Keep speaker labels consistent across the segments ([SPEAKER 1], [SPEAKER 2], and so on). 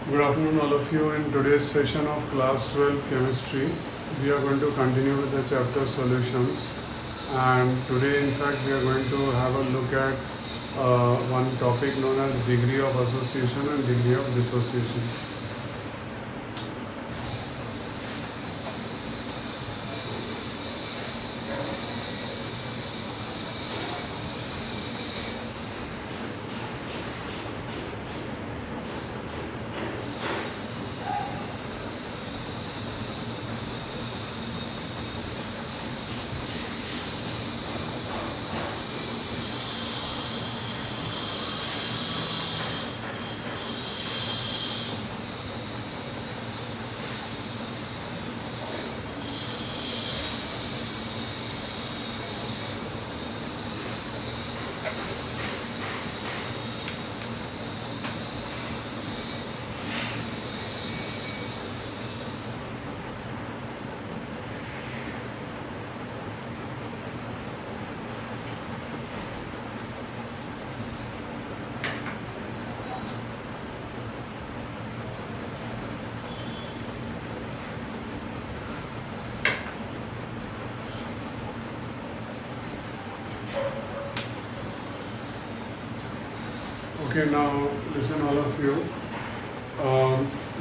[SPEAKER 1] Good afternoon, all of you. In today's session of class 12 chemistry, we are going to continue with the chapter solutions. And today, in fact, we are going to have a look at one topic known as degree of association and degree of dissociation. Okay, now listen, all of you.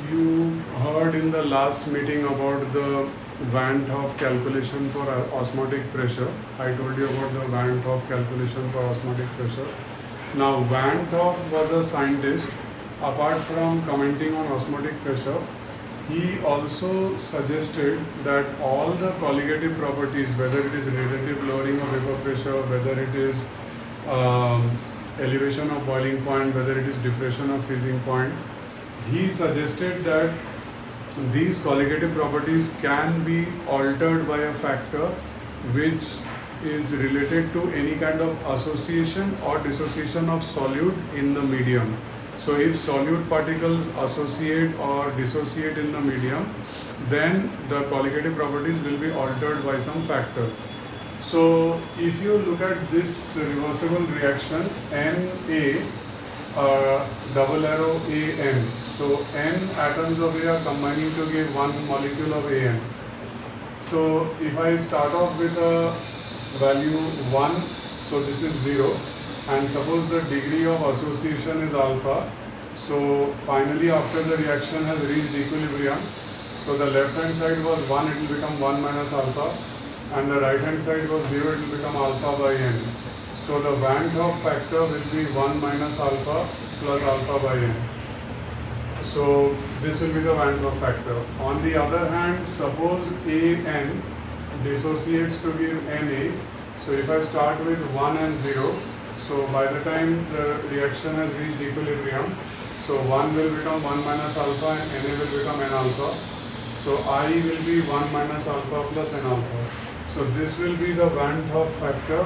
[SPEAKER 1] You heard in the last meeting about the Vanthor calculation for osmotic pressure. I told you about the Vanthor calculation for osmotic pressure. Now, Vanthor was a scientist. Apart from commenting on osmotic pressure, he also suggested that all the colligative properties, whether it is relative lowering of vapor pressure, whether it is elevation of boiling point, whether it is depression of freezing point, he suggested that these colligative properties can be altered by a factor which is related to any kind of association or dissociation of solute in the medium. So if solute particles associate or dissociate in the medium, then the colligative properties will be altered by some factor. So if you look at this reversible reaction Na double arrow An, so N atoms of A are combining to give one molecule of An. So if I start off with a value 1, so this is 0, and suppose the degree of association is alpha, so finally after the reaction has reached equilibrium, so the left hand side was 1, it will become 1 minus alpha, and the right hand side was 0, it will become alpha by n. So the Vanthor factor will be 1 minus alpha plus alpha by n. So this will be the Vanthor factor. On the other hand, suppose An dissociates to give Na. So if I start with 1 and 0, so by the time the reaction has reached equilibrium, so 1 will become 1 minus alpha and Na will become n alpha. So I will be 1 minus alpha plus n alpha. So this will be the Vanthor factor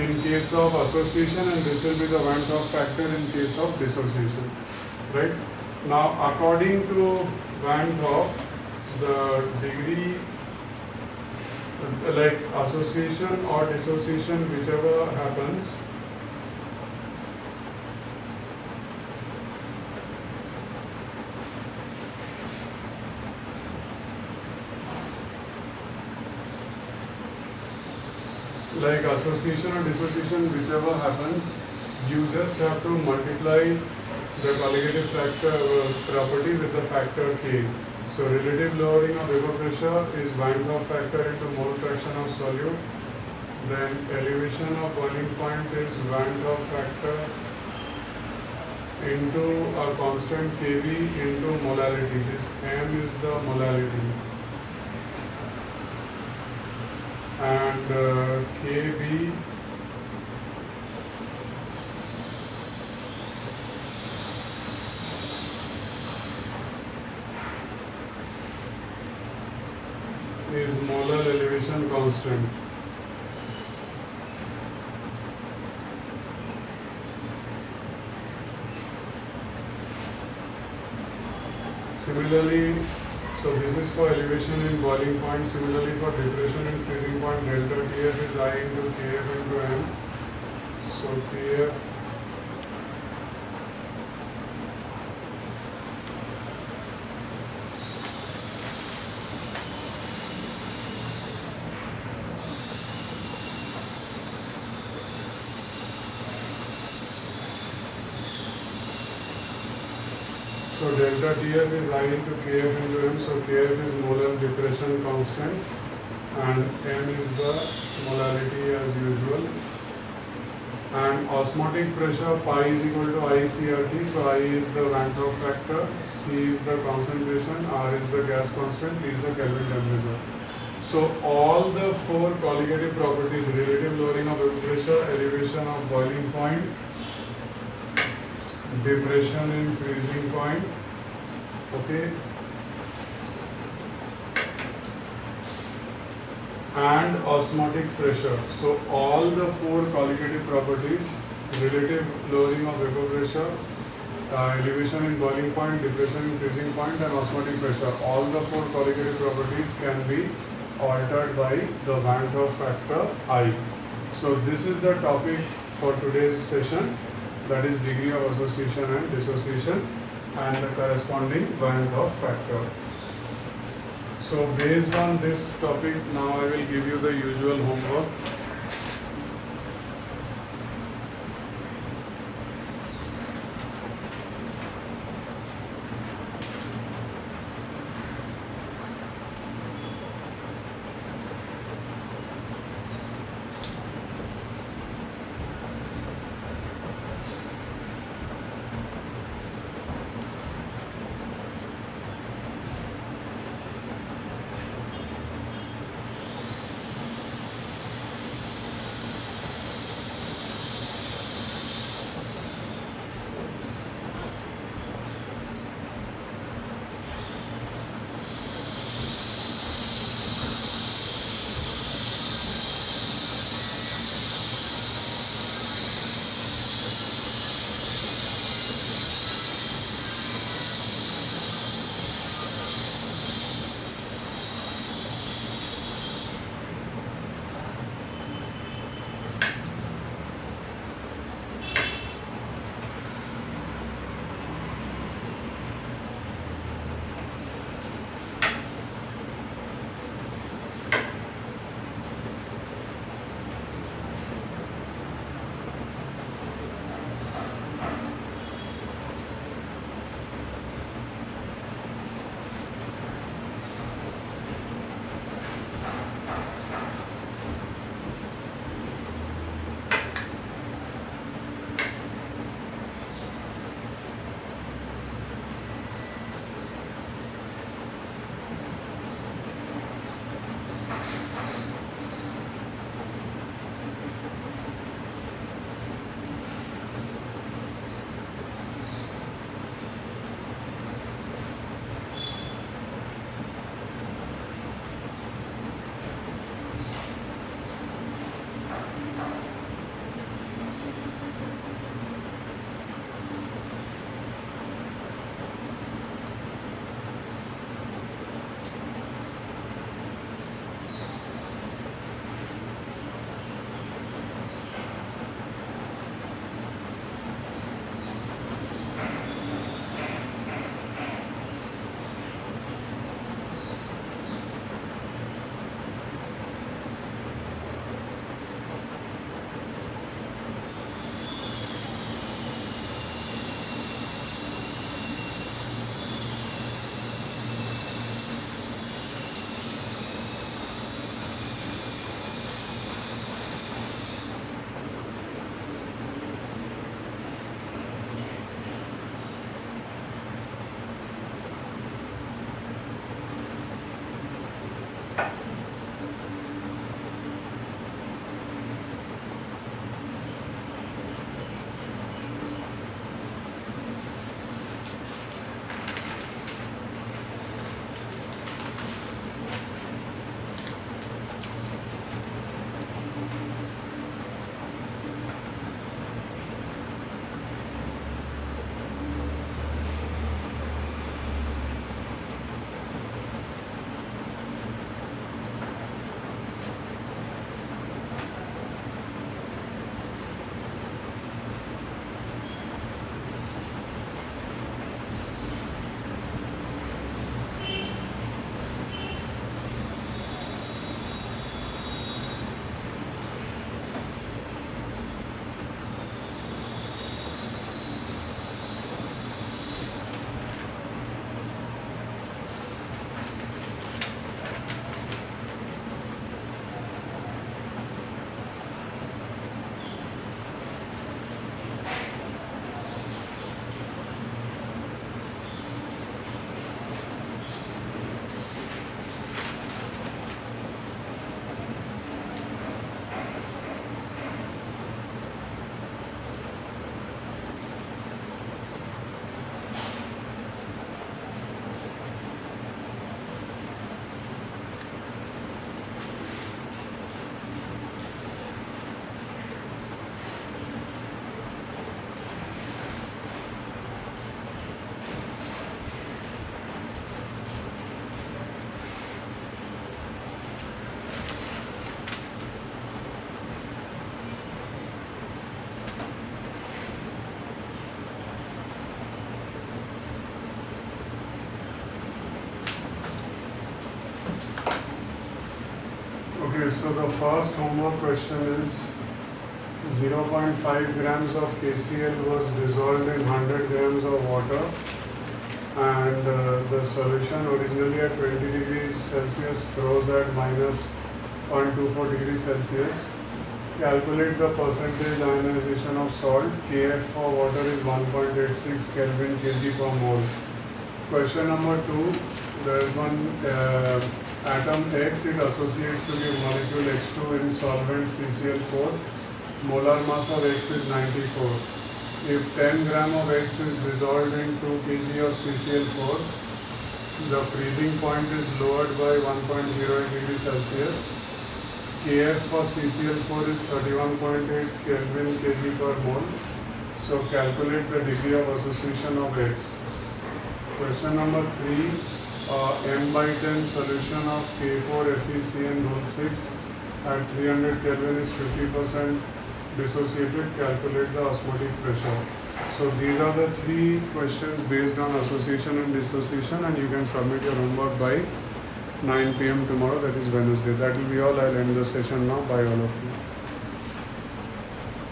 [SPEAKER 1] in case of association, and this will be the Vanthor factor in case of dissociation. Right? Now, according to Vanthor, the degree, like association or dissociation, whichever happens, like association or dissociation, whichever happens, you just have to multiply the colligative factor property with the factor K. So relative lowering of vapor pressure is Vanthor factor into mole fraction of solute. Then elevation of boiling point is Vanthor factor into a constant Kb into molality. This M is the molality. And Kb is molar elevation constant. Similarly, so this is for elevation in boiling point. Similarly, for depression in freezing point, delta Tf is I into Kf into m. So Kf So delta Tf is I into Kf into m. So Kf is molar depression constant and m is the molarity as usual. And osmotic pressure pi is equal to ICRT. So I is the Vanthor factor, C is the concentration, R is the gas constant, T is the Kelvin temperature. So all the four colligative properties, relative lowering of vapor pressure, elevation of boiling point, depression in freezing point, okay, and osmotic pressure. So all the four colligative properties, relative lowering of vapor pressure, elevation in boiling point, depression in freezing point, and osmotic pressure, all the four colligative properties can be altered by the Vanthor factor I. So this is the topic for today's session, that is degree of association and dissociation and the corresponding Vanthor factor. So based on this topic, now I will give you the usual homework. Okay, so the first homework question is 0.5 grams of KCl was dissolved in 100 grams of water, and the solution originally at 20 degrees Celsius froze at minus 0.24 degrees Celsius. Calculate the percentage ionization of salt. Kf for water is 1.86 Kelvin kg per mole. Question number 2. There is one atom X. It associates to give molecule X2 in solvent CCl4. Molar mass of X is 94. If 10 gram of X is dissolved in 2 kg of CCl4, the freezing point is lowered by 1.08 degrees Celsius. Kf for CCl4 is 31.8 Kelvin kg per mole. So calculate the degree of association of X. Question number 3. M by 10 solution of K4 FeCN rule 6 at 300 Kelvin is 50% dissociated. Calculate the osmotic pressure. So these are the 3 questions based on association and dissociation, and you can submit your homework by 9 p.m. tomorrow, that is Wednesday. That will be all. I'll end the session now. Bye all of you.